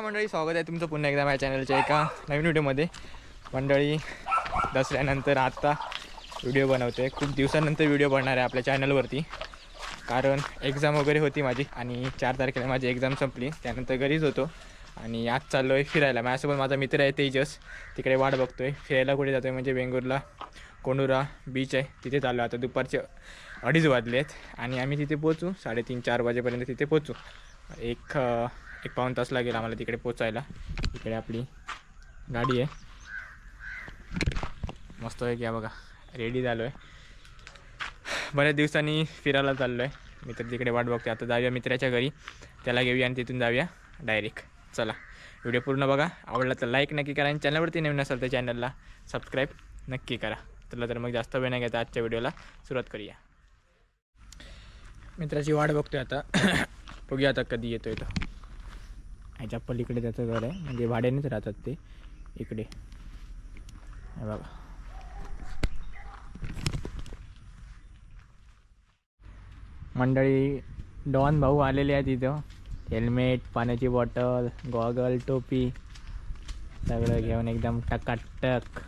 नमस्कार मंडळी, स्वागत आहे तुमचं पुन्हा एकदा माझ्या चॅनलच्या एका नवीन व्हिडिओमध्ये. मंडळी, दसऱ्यानंतर आता व्हिडिओ बनवते. खूप दिवसानंतर व्हिडिओ बनणार आहे आपल्या चॅनलवरती, कारण एक्झाम वगैरे होती माझी आणि 4 तारखेला माझी एक्झाम संपली. त्यानंतर घरीच होतो आणि आज चाललो आहे फिरायला. माझ्यासोबत माझा मित्र आहे तेजस, तिकडे वाट बघतो आहे. फिरायला कुठे जातो आहे म्हणजे वेंगुर्ला कोंडुरा बीच आहे, तिथे चाललो. आता दुपारचे 2:30 वाजले आहेत आणि आम्ही तिथे पोचू 3:30-4 वाजेपर्यंत तिथे पोचू. एक पाऊण तास लागेल आम्हाला तिकडे पोचायला. इकडे आपली गाडी आहे, मस्त आहे. क्या बघा, रेडी झालो आहे. बऱ्याच दिवसांनी फिरायला चाललो आहे. मित्र तिकडे वाट बघते. आता जाऊया मित्राच्या घरी, त्याला घेऊया आणि तिथून जाऊया डायरेक्ट. चला, व्हिडिओ पूर्ण बघा. आवडला तर लाईक नक्की करा आणि चॅनलवरती नवीन असेल तर चॅनलला सबस्क्राईब नक्की करा. चला तर मग जास्त वेळ नाही घेता आजच्या व्हिडिओला सुरुवात करूया. मित्राची वाट बघतोय आता. बघूया आता कधी येतोय तो. ह्याच्या पलीकडे त्याचं घर आहे, म्हणजे भाड्यानेच राहतात ते इकडे. हे बघा, मंडळी डॉन भाऊ आलेले आहेत इथं. हेल्मेट, पाण्याची बॉटल, गॉगल, टोपी सगळं घेऊन एकदम टकाटक.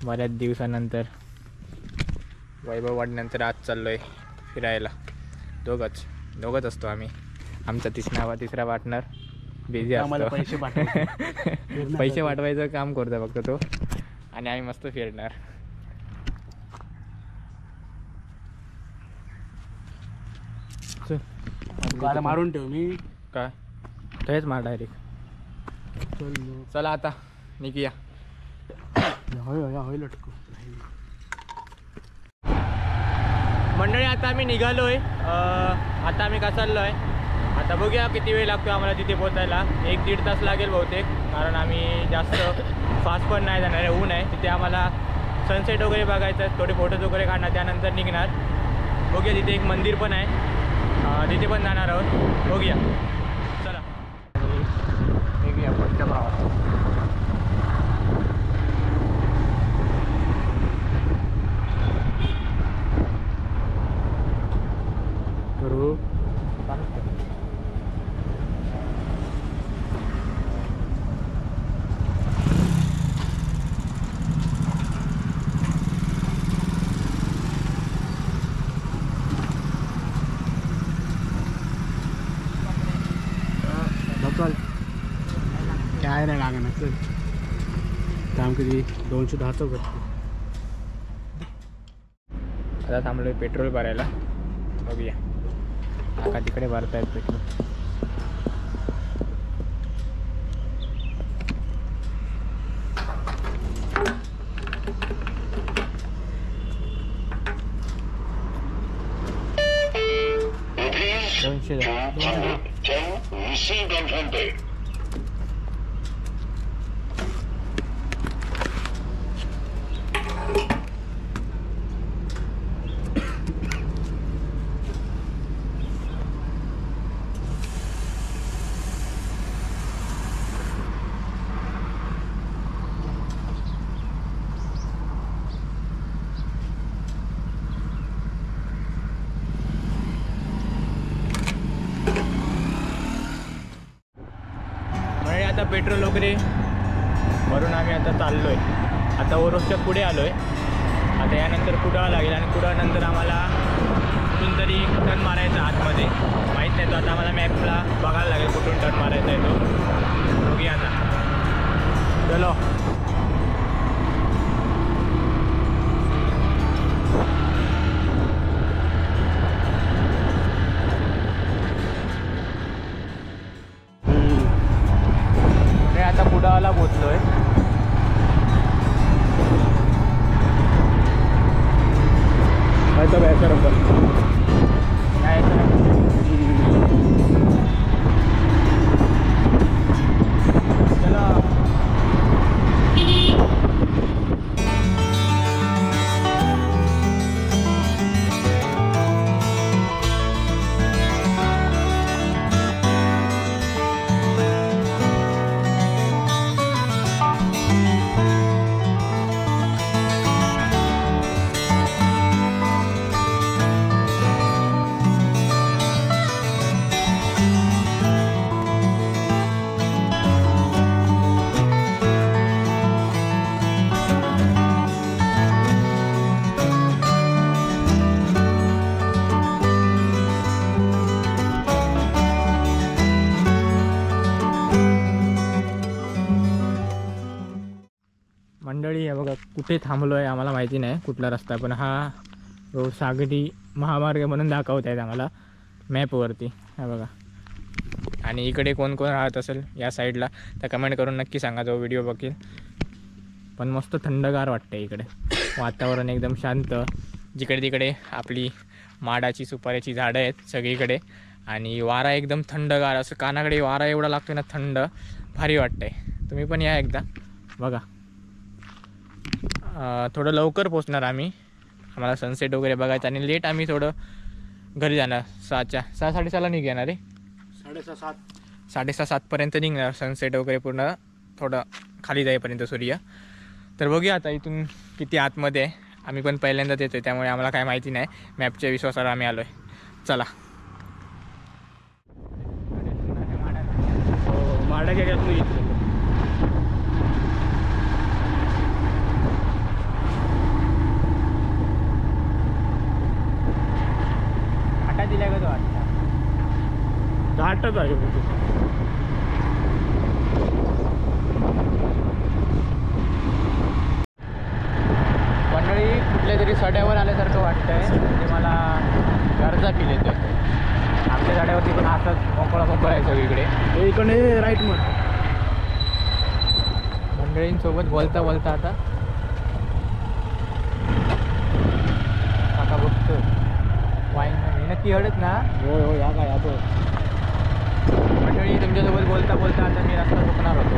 बऱ्याच दिवसानंतर, वैभव वाढल्यानंतर आज चाललो आहे फिरायला. दोघंच असतो आम्ही. आमचा तिसरा पार्टनर बिझी असतो. पैसे वाटवायचं काम करतो फक्त तो, आणि आम्ही मस्त फिरणार. मारून ठेव मी काय तेच मार डायरेक्ट. चला आता निघूया. मंडळी, आता आम्ही निघालो आहे. आता आम्ही का चाललो आहे, आता बघूया किती वेळ लागतो आम्हाला तिथे पोचायला. 1-1.5 तास लागेल बहुतेक, कारण आम्ही जास्त फास्ट पण नाही जाणार आहे. ऊन आहे तिथे. आम्हाला सनसेट वगैरे बघायचं आहे, थोडे फोटोज वगैरे काढणार, त्यानंतर निघणार. बघूया, तिथे एक मंदिर पण आहे, तिथे पण जाणार आहोत. बघूया, चला निघूया पुढच्या प्रवासात. करू काय नाही लागणार. चल काम कधी 210चं करतो. आता थांबलोय पेट्रोल भरायला. बघूया, काका तिकडे भरतायत पेट्रोल. आता पेट्रोल वगैरे भरून आम्ही आता चाललो आहे. आता ओरोसच्या पुढे आलो आहे. आता यानंतर कुडाळ लागेल आणि कुडाळनंतर आम्हाला कुठून तरी टर्न मारायचा आतमध्ये, माहीत नाही. तो आता आम्हाला मॅपला बघायला लागेल कुठून टर्न मारायचा आहे तो. बघूया आता. चलो, आता कुडाळला पोचलोय. हे बघा कुठे थांबलो आहे आम्हाला माहिती नाही कुठला रस्ता, पण हा रोड सागरी महामार्ग म्हणून दाखवत आहेत आम्हाला मॅपवरती. हा बघा. आणि इकडे कोण कोण राहत असेल या साईडला तर कमेंट करून नक्की सांगा जो व्हिडिओ बघेल. पण मस्त थंडगार वाटते इकडे, वातावरण एकदम शांत. जिकडे तिकडे आपली माडाची सुपाऱ्याची झाडं आहेत सगळीकडे आणि वारा एकदम थंडगार, असं कानाकडे वारा एवढा लागतो ना थंड, भारी वाटतंय. तुम्ही पण या एकदा बघा. थोडं लवकर पोचणार आम्ही, आम्हाला सनसेट वगैरे बघायचं आणि लेट आम्ही थोडं घरी जाणार. 6:30 निघणार रे, 6:30-7पर्यंत निघणार. सनसेट वगैरे पूर्ण थोडं खाली जाईपर्यंत सूर्य. तर बघूया आता इथून किती आतमध्ये आहे. आम्ही पण पहिल्यांदाच येतो आहे त्यामुळे आम्हाला काय माहिती नाही. मॅपच्या विश्वासावर आम्ही आलो आहे. चला. माडाच्या आटा दिल्या का तो वाटतं घाटच आहे. मंडळी कुठल्या तरी सड्यावर आल्यासारखं वाटतंय, म्हणजे मला घरचा फील येतोय. आमच्या झाड्यावरती पण असंच मोकळं आहे सगळीकडे. इकडे राईट मंडळींसोबत बोलता बोलता आता काका बघतो वाईन नक्की हळत ना. होय होय, या काय आता मंडळी तुमच्यासोबत बोलता बोलता आता मी रस्ता चुकणार होतो.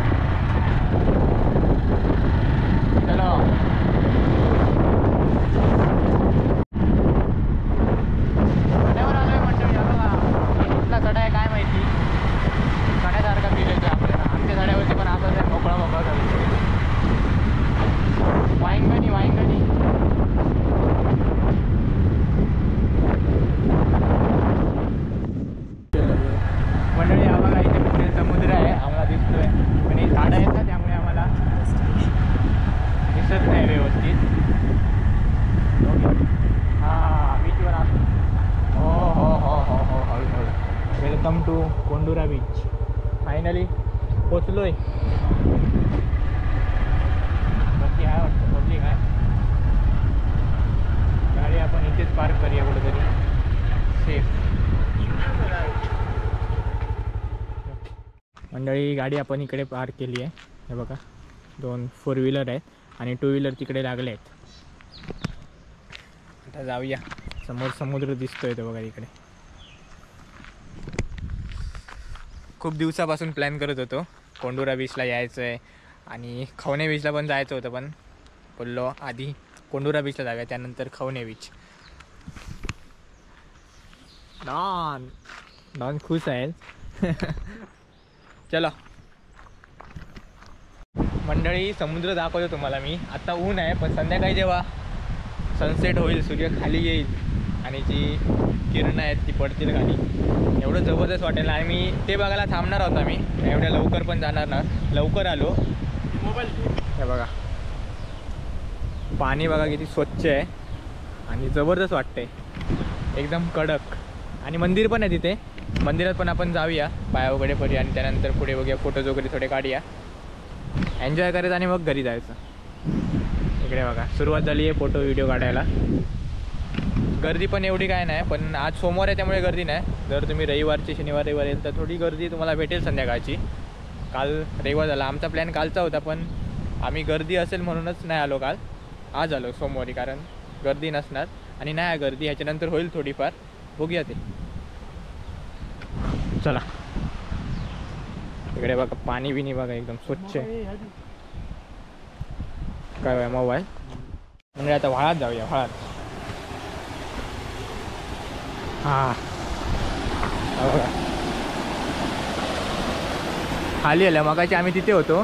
चलो. सड्यावर आलोय मंडळी. बघा कुठला सडा आहे काय माहिती, सड्यासारखा फील येतोय आपल्याला. आमच्या सड्यावरती पण असंच आहे, मोकळा मोकळा झालं. वाईंगणी मंडळी. आम्हाला इथे पुढे समुद्र आहे आम्हाला दिसतोय, पण हे झाडं आहेत ना त्यामुळे आम्हाला दिसत नाही व्यवस्थित. हां बीचवर असतो. हो हो हो हो हो हळूहळू. Welcome to Kondura beach. Finally पोचलोय. बाकी काय वाटतं पोचली काय. गाडी आपण इथेच पार्क करूया कुठेतरी सेफ. मंडळी गाडी आपण इकडे पार्क केली आहे. हे बघा 2 4 व्हीलर आहेत आणि 2 व्हीलर तिकडे लागले आहेत. आता जाऊया. समोर समुद्र दिसतोय तो बघा इकडे. खूप दिवसापासून प्लॅन करत होतो कोंडुरा बीचला यायचं आहे आणि खवणे बीचला पण जायचं होतं, पण बोललो आधी कोंडुरा बीचला जाऊया त्यानंतर खवणे बीच. डॉन खुश आहे. चला मंडळी, समुद्र दाखवतो तुम्हाला मी. आता ऊन आहे पण संध्याकाळी जेव्हा सनसेट होईल, सूर्य खाली येईल आणि जी किरणं आहेत ती पडतील खाली, एवढं जबरदस्त वाटेल. आणि मी ते बघायला थांबणार होता. मी एवढ्या लवकर पण जाणार ना, लवकर आलो. हे बघा पाणी बघा किती स्वच्छ आहे आणि जबरदस्त वाटते, एकदम कडक. आणि मंदिर पण आहे तिथे. मंदिरात पण आपण जाऊया, पाया वगैरे करूया आणि त्यानंतर पुढे बघूया, फोटोज वगैरे थोडे काढूया, एन्जॉय करायचं आणि मग घरी जायचं. इकडे बघा सुरुवात झाली आहे फोटो व्हिडिओ काढायला. गर्दी पण एवढी काय नाही, पण आज सोमवार आहे त्यामुळे गर्दी नाही. जर तुम्ही रविवारची शनिवार रविवार येईल तर थोडी गर्दी तुम्हाला भेटेल संध्याकाळची. काल रविवार झाला, आमचा प्लॅन कालचा होता पण आम्ही गर्दी असेल म्हणूनच नाही आलो काल. आज आलो सोमवारी, कारण गर्दी नसणार आणि नाही गर्दी ह्याच्यानंतर होईल थोडीफार, बघूया ते. चला इकडे बघा पाणी बिनी बघा एकदम स्वच्छ आहे. काय बाय मोबाईल म्हणजे आता व्हाळात जाऊया. व्हाळात हां बघा खाली आलं. मगाशी आम्ही तिथे होतो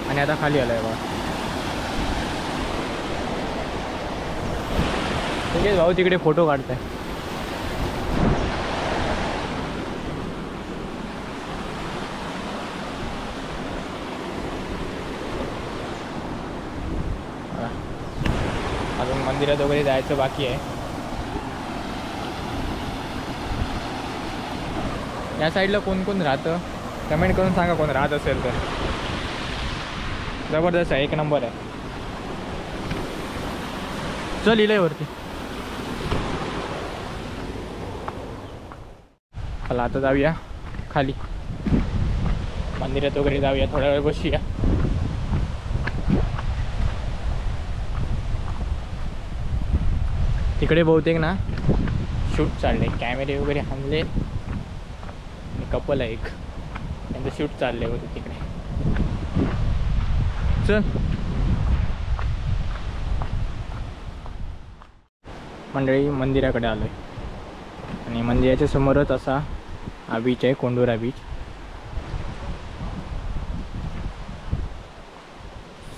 आणि आता खाली आलो आहे बघा. ठीक आहे भाऊ, तिकडे फोटो काढताय. अजून मंदिरात वगैरे जायचं बाकी आहे. या साईडला कोण कोण राहतं कमेंट करून सांगा, कोण राहत असेल तर. जबरदस्त आहे, एक नंबर आहे. चल इलय वरती. चला आता जाऊया खाली मंदिरात वगैरे जाऊया, थोडा वेळ बसूया. तिकडे बहुतेक ना शूट चालले, कॅमेरे वगैरे आणले. कपल आहे एक, त्यांचं शूट चाललंय होते तिकडे. चल मंडळी मंदिराकडे आलोय आणि मंदिराच्या समोरच असा हा बीच आहे, कोंडोरा बीच.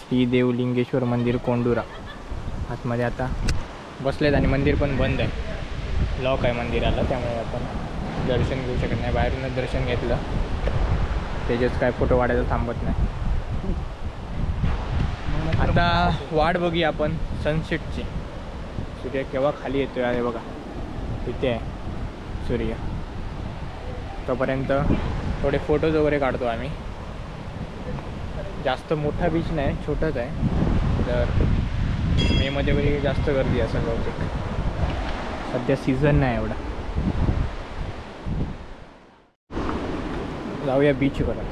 श्री देवलिंगेश्वर मंदिर कोंडोरा. आतमध्ये आता बसलेत आणि मंदिर पण बंद आहे, लॉक आहे मंदिराला, त्यामुळे आपण दर्शन घेऊ शकत नाही. बाहेरूनच दर्शन घेतलं. त्याच्याच काय फोटो काढायला थांबत नाही. आता वाट बघूया आपण सनसेटची. सूर्य केव्हा खाली येतोय आहे बघा, तिथे आहे सूर्य. तोपर्यंत थोडे फोटोज वगैरे काढतो आम्ही. जास्त मोठा बीच नाही, छोटाच आहे. तर मेमध्ये वगैरे जास्त गर्दी असेल बहुतेक. सध्या सीझन नाही एवढा. जाऊया बीचवर आता.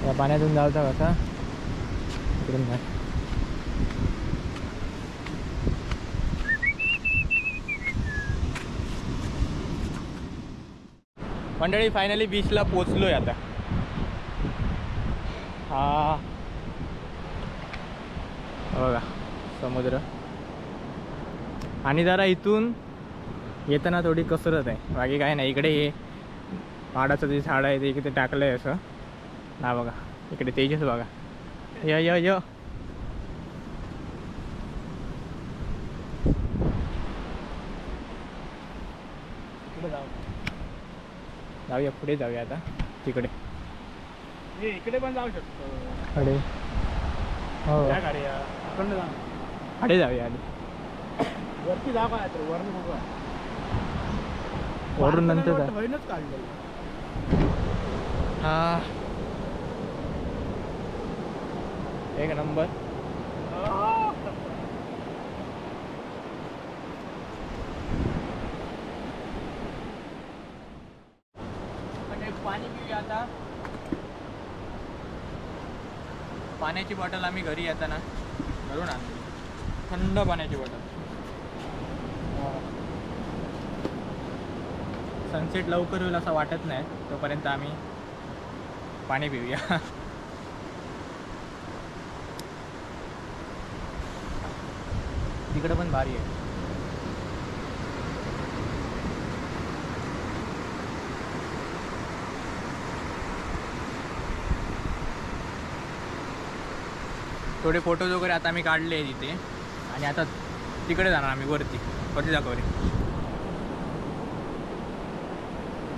या पाण्यातून जायचा कसा, इकडून जा. मंडळी फायनली बीचला पोचलोय आता. हा बघा समुद्र. आणि जरा इथून येताना थोडी कसरत आहे, बाकी काय नाही. इकडे हे पाडाचं जे झाड आहे ते इकडे टाकलं आहे असं ना. बघा इकडे तेजस बघा. य य य जाऊया पुढे जाऊया आता. तिकडे इकडे पण जाऊ शकतो. अडे हो अडे जाऊया आधी. वरती जाऊ काय तर वरून बघू. वरून नंतर जा. होईनच काढलं. हा एक नंबर. पाणी पिऊया आता. पाण्याची बॉटल आम्ही घरी येताना घरून आणली, थंड पाण्याची बॉटल. सनसेट लवकर होईल असं वाटत नाही, तोपर्यंत आम्ही पाणी पिऊया. तिकडं पण भारी आहे. थोडे फोटोज वगैरे आता आम्ही काढले आहे तिथे. आणि आता तिकडे जाणार आम्ही वरती दाखवले.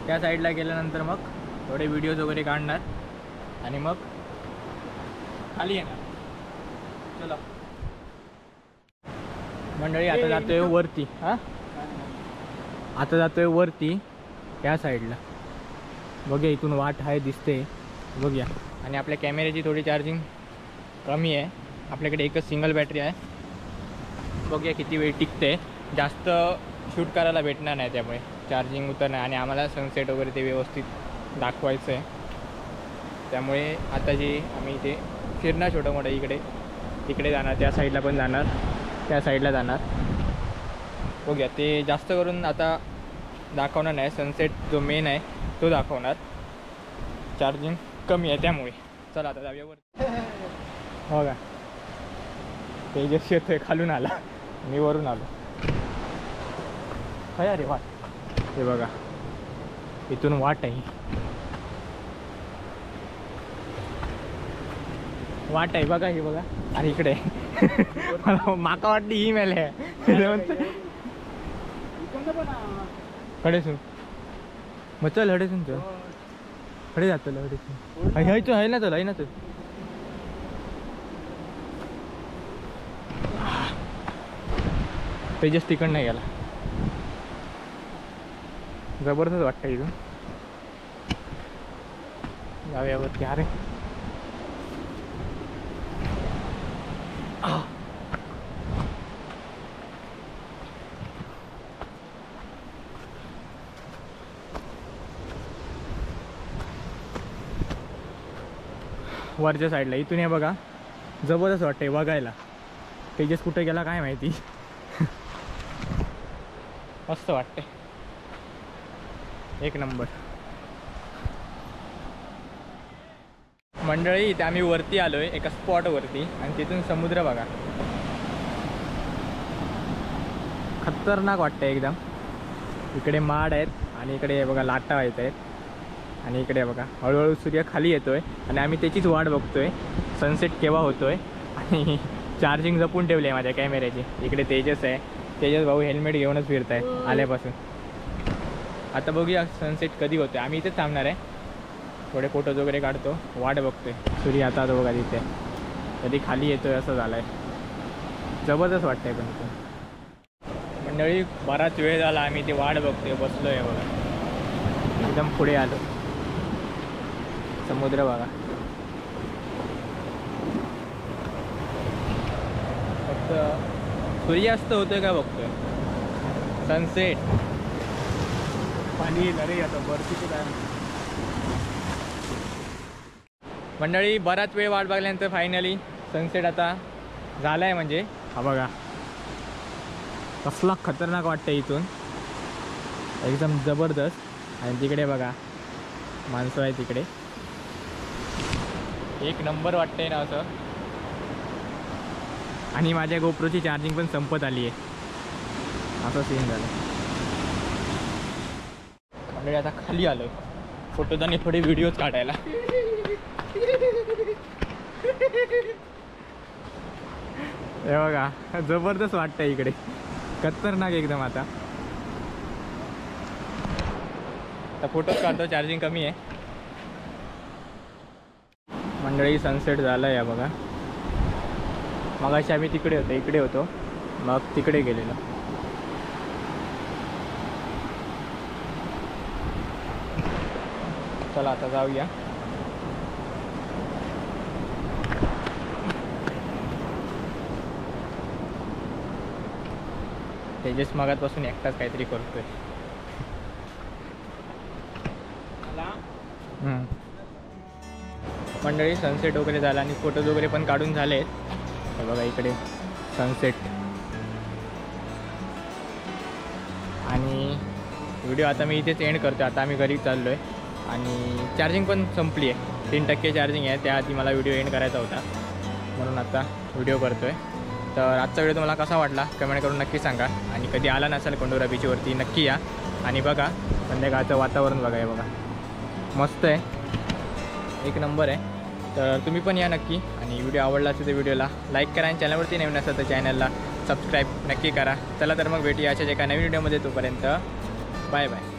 त्या साईडला गेल्यानंतर मग थोडे व्हिडिओज वगैरे काढणार आणि मग खाली येणार. चला मंडळी आता जातोय वरती. आता जातोय वरती त्या साईडला. बघूया इथून वाट आहे दिसते, बघूया. आणि आपल्या कॅमेऱ्याची थोडी चार्जिंग कमी आहे. आपल्याकडे एकच सिंगल बॅटरी आहे. बघूया किती वेळ टिकते. जास्त शूट करायला भेटणार नाही, त्यामुळे चार्जिंग उतरणार. आणि आम्हाला सनसेट वगैरे ते व्यवस्थित दाखवायचं आहे. त्यामुळे आता जे आम्ही इथे फिरणार छोटं मोठं, इकडे जाणार, त्या साईडला पण जाणार, त्या साईडला जाणार. बघूया ते जास्त करून आता दाखवणार नाही. सनसेट जो मेन आहे तो दाखवणार. चार्जिंग कमी आहे त्यामुळे. चला आता जाऊया वर. हो का तेजस येतोय, खालून आला, मी वरून आलो. काय अरे वाट, हे बघा इथून वाट आहे. वाट आहे बघा, ही बघा. अरे इकडे मला माका वाटली ही मेले हडेसून. मग चल हडेसून चल, हडे जात हडेसून. आहे ना चल, आहे ना चल. तेजस तिकड नाही गेला. जबरदस्त वाटतं इथून. जाऊयावरती. अरे वरच्या साईडला इथून हे बघा, जबरदस्त वाटतंय बघायला. तेजस कुठे गेला काय माहिती. मस्त वाटते, एक नंबर. मंडळी इथे आम्ही वरती आलोय एका स्पॉटवरती आणि तिथून समुद्र बघा. खतरनाक वाटतंय एकदम. इकडे माड आहेत आणि इकडे बघा लाटा येत आहेत आणि इकडे बघा हळूहळू सूर्य खाली येतोय आणि आम्ही त्याचीच वाट बघतोय सनसेट केव्हा होतोय. आणि चार्जिंग जपून ठेवली आहे माझ्या कॅमेऱ्याची. इकडे तेजस आहे, तेजस भाऊ हेल्मेट घेऊनच फिरत आहे आल्यापासून. आता बघूया सनसेट कधी होतोय. आम्ही इथेच थांबणार आहे, थोडे फोटोज वगैरे काढतो, वाट बघतोय. सूर्य आता बघा तिथे कधी खाली येतोय असं झालंय. जबरदस्त वाटतंय. पण मंडळी बराच वेळ झाला आम्ही ती वाट बघतोय, बसलो आहे बघा. एकदम पुढे आलो, समुद्र बघा. फक्त सूर्यास्त होतोय का बघतोय, सनसेट. पाणी येईल रे आता बर्फीचं काय. मंडळी बराच वेळ वाट बघल्यानंतर फायनली सनसेट आता झाला आहे. म्हणजे हा बघा कसला खतरनाक वाटतं इथून, एकदम जबरदस्त. आणि तिकडे बघा माणसं आहे तिकडे, एक नंबर वाटतंय ना असं. आणि माझ्या गोप्रोची चार्जिंग पण संपत आली आहे, असं सीन झालं. मंडळी आता खाली आलो फोटोज आणि थोडे व्हिडिओज काढायला. हे बघा जबरदस्त वाटतंय इकडे, खतरनाक एकदम. आता फोटोज काढतो, चार्जिंग कमी आहे. मंडळी सनसेट झालं आहे बघा. मगाशी आम्ही तिकडे होतो, इकडे होतो, मग तिकडे गेलेलो. चला आता जाऊया. तेजस मगातपासून एकटाच काहीतरी करतोय. मंडळी सनसेट वगैरे झाला आणि फोटोज वगैरे पण काढून झाले आहेत. बघा इकडे सनसेट. आणि व्हिडिओ आता मी इथेच एंड करतो. आता आम्ही घरी चाललो आहे आणि चार्जिंग पण संपली आहे, 3% चार्जिंग आहे. त्याआधी मला व्हिडिओ एंड करायचा होता म्हणून आता व्हिडिओ करतो आहे. तर आजचा व्हिडिओ तुम्हाला कसा वाटला कमेंट करून नक्की सांगा. आणि कधी आला नसेल कोंडोरा बीचवरती नक्की या आणि बघा संध्याकाळचं वातावरण बघा. हे बघा मस्त आहे, एक नंबर आहे. तर तुम्ही पण या नक्की. आणि व्हिडिओ आवडला असेल तर व्हिडिओला लाईक करा आणि चॅनलवरती नवीन असेल तर चॅनलला सबस्क्राईब नक्की करा. चला तर मग भेटूया अशाच एका नवीन व्हिडिओमध्ये. तोपर्यंत बाय बाय.